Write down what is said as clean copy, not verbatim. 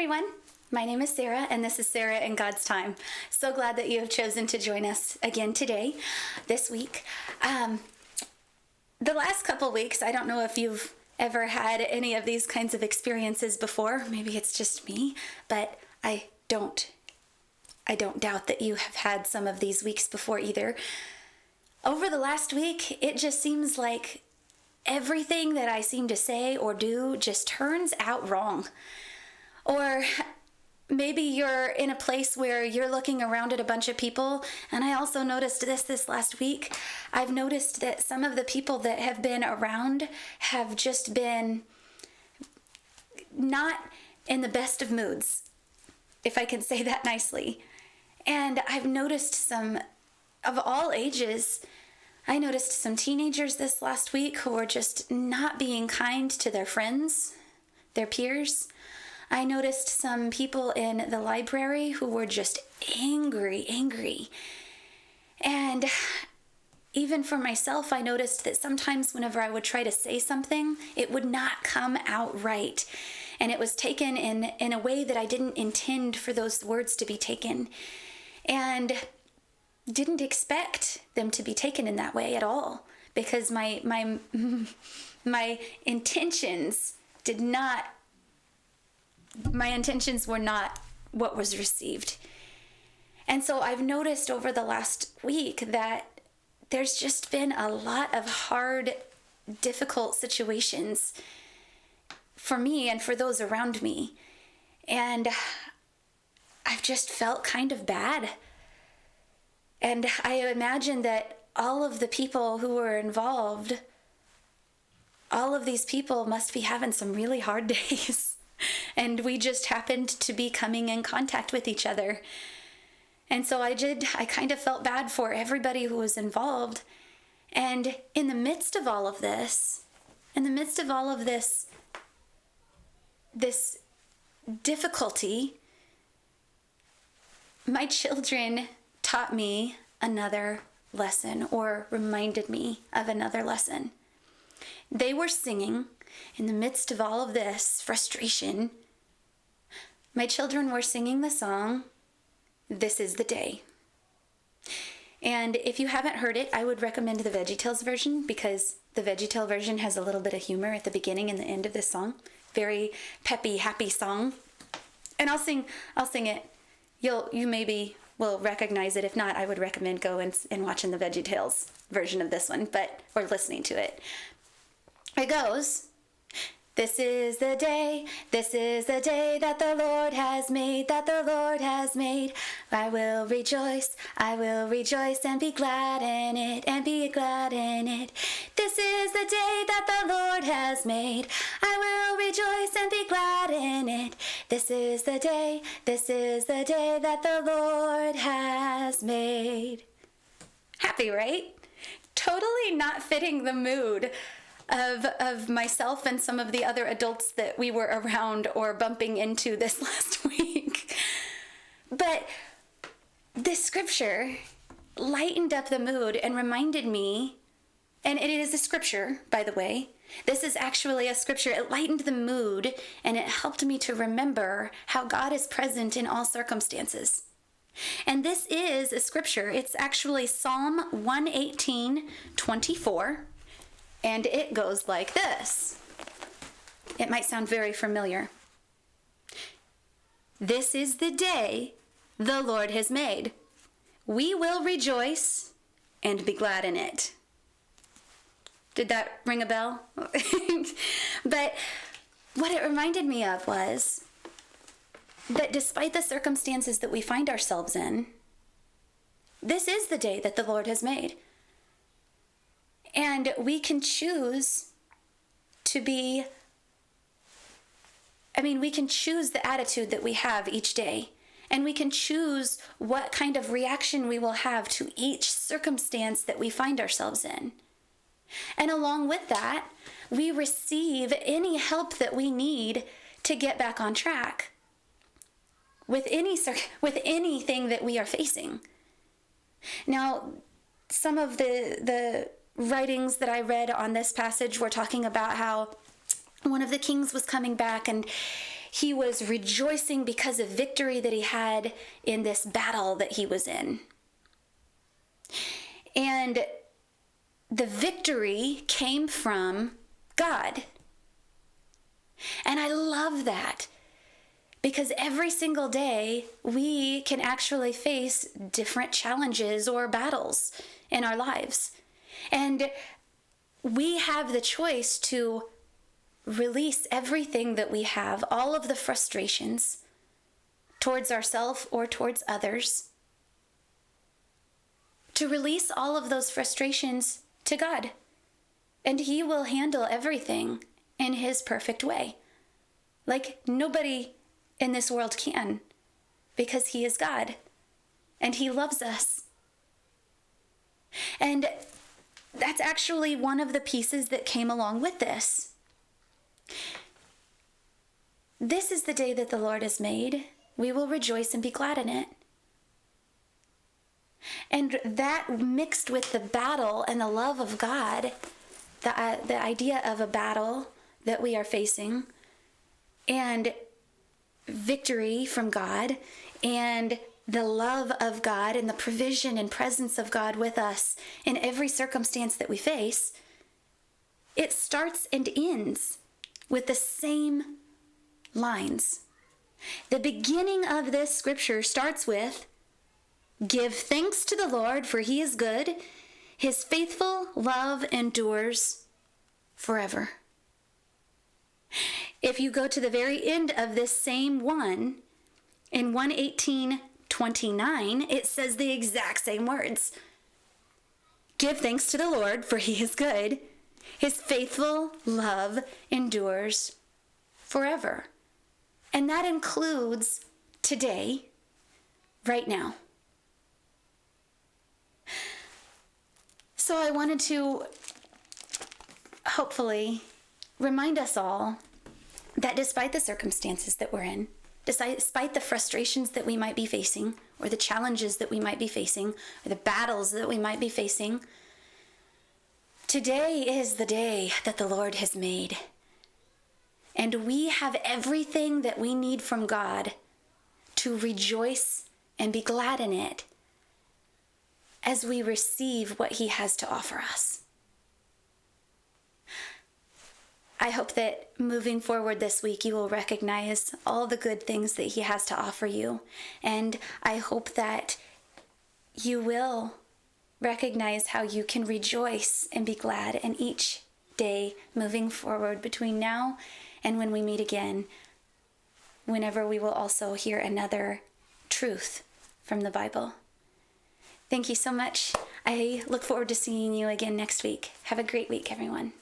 everyone. My name is Sarah, and this is Sarah in God's Time. So glad that you have chosen to join us again today, this week. The last couple weeks, I don't know if you've ever had any of these kinds of experiences before. Maybe it's just me, but I don't doubt that you have had some of these weeks before either. Over the last week, it just seems like everything that I seem to say or do just turns out wrong. Or maybe you're in a place where you're looking around at a bunch of people, and I also noticed this last week. I've noticed that some of the people that have been around have just been not in the best of moods, if I can say that nicely. And I've noticed some of all ages. I noticed some teenagers this last week who were just not being kind to their friends, their peers. I noticed some people in the library who were just angry. And even for myself, I noticed that sometimes whenever I would try to say something, it would not come out right. And it was taken in a way that I didn't intend for those words to be taken. And didn't expect them to be taken in that way at all. Because my intentions were not what was received. And so I've noticed over the last week that there's just been a lot of hard, difficult situations for me and for those around me. And I've just felt kind of bad. And I imagine that all of the people who were involved, all of these people must be having some really hard days. And we just happened to be coming in contact with each other. And so I kind of felt bad for everybody who was involved. And in the midst of all of this, this difficulty, my children taught me another lesson, or reminded me of another lesson. They were singing in the midst of all of this frustration. My children were singing the song, "This is the Day." And if you haven't heard it, I would recommend the VeggieTales version, because the VeggieTale version has a little bit of humor at the beginning and the end of this song. Very peppy, happy song. And I'll sing it. You maybe will recognize it. If not, I would recommend going and watching the VeggieTales version of this one, or listening to it. It goes, this is the day that the Lord has made, I will rejoice and be glad in it, This is the day that the Lord has made, I will rejoice and be glad in it. This is the day that the Lord has made. Happy, right? Totally not fitting the mood of myself and some of the other adults that we were around or bumping into this last week. But this scripture lightened up the mood and reminded me, and it is a scripture, by the way. This is actually a scripture. It lightened the mood, and it helped me to remember how God is present in all circumstances. And this is a scripture. It's actually Psalm 118:24. And it goes like this. It might sound very familiar. This is the day the Lord has made. We will rejoice and be glad in it. Did that ring a bell? But what it reminded me of was that despite the circumstances that we find ourselves in, this is the day that the Lord has made. And we can choose we can choose the attitude that we have each day. And we can choose what kind of reaction we will have to each circumstance that we find ourselves in. And along with that, we receive any help that we need to get back on track with anything that we are facing. Now, some of the writings that I read on this passage were talking about how one of the kings was coming back, and he was rejoicing because of victory that he had in this battle that he was in. And the victory came from God. And I love that, because every single day we can actually face different challenges or battles in our lives. And we have the choice to release everything that we have, all of the frustrations towards ourselves or towards others, to release all of those frustrations to God. And he will handle everything in his perfect way, like nobody in this world can, because he is God and he loves us. And that's actually one of the pieces that came along with this. This is the day that the Lord has made. We will rejoice and be glad in it. And that mixed with the battle and the love of God, the idea of a battle that we are facing, and victory from God, and the love of God, and the provision and presence of God with us in every circumstance that we face, it starts and ends with the same lines. The beginning of this scripture starts with, "Give thanks to the Lord, for he is good. His faithful love endures forever." If you go to the very end of this same one, in 1:18:29, it says the exact same words. "Give thanks to the Lord, for he is good. His faithful love endures forever." And that includes today, right now. So I wanted to hopefully remind us all that despite the circumstances that we're in, despite the frustrations that we might be facing, or the challenges that we might be facing, or the battles that we might be facing, today is the day that the Lord has made. And we have everything that we need from God to rejoice and be glad in it as we receive what he has to offer us. I hope that moving forward this week, you will recognize all the good things that he has to offer you. And I hope that you will recognize how you can rejoice and be glad in each day moving forward between now and when we meet again, whenever we will also hear another truth from the Bible. Thank you so much. I look forward to seeing you again next week. Have a great week, everyone.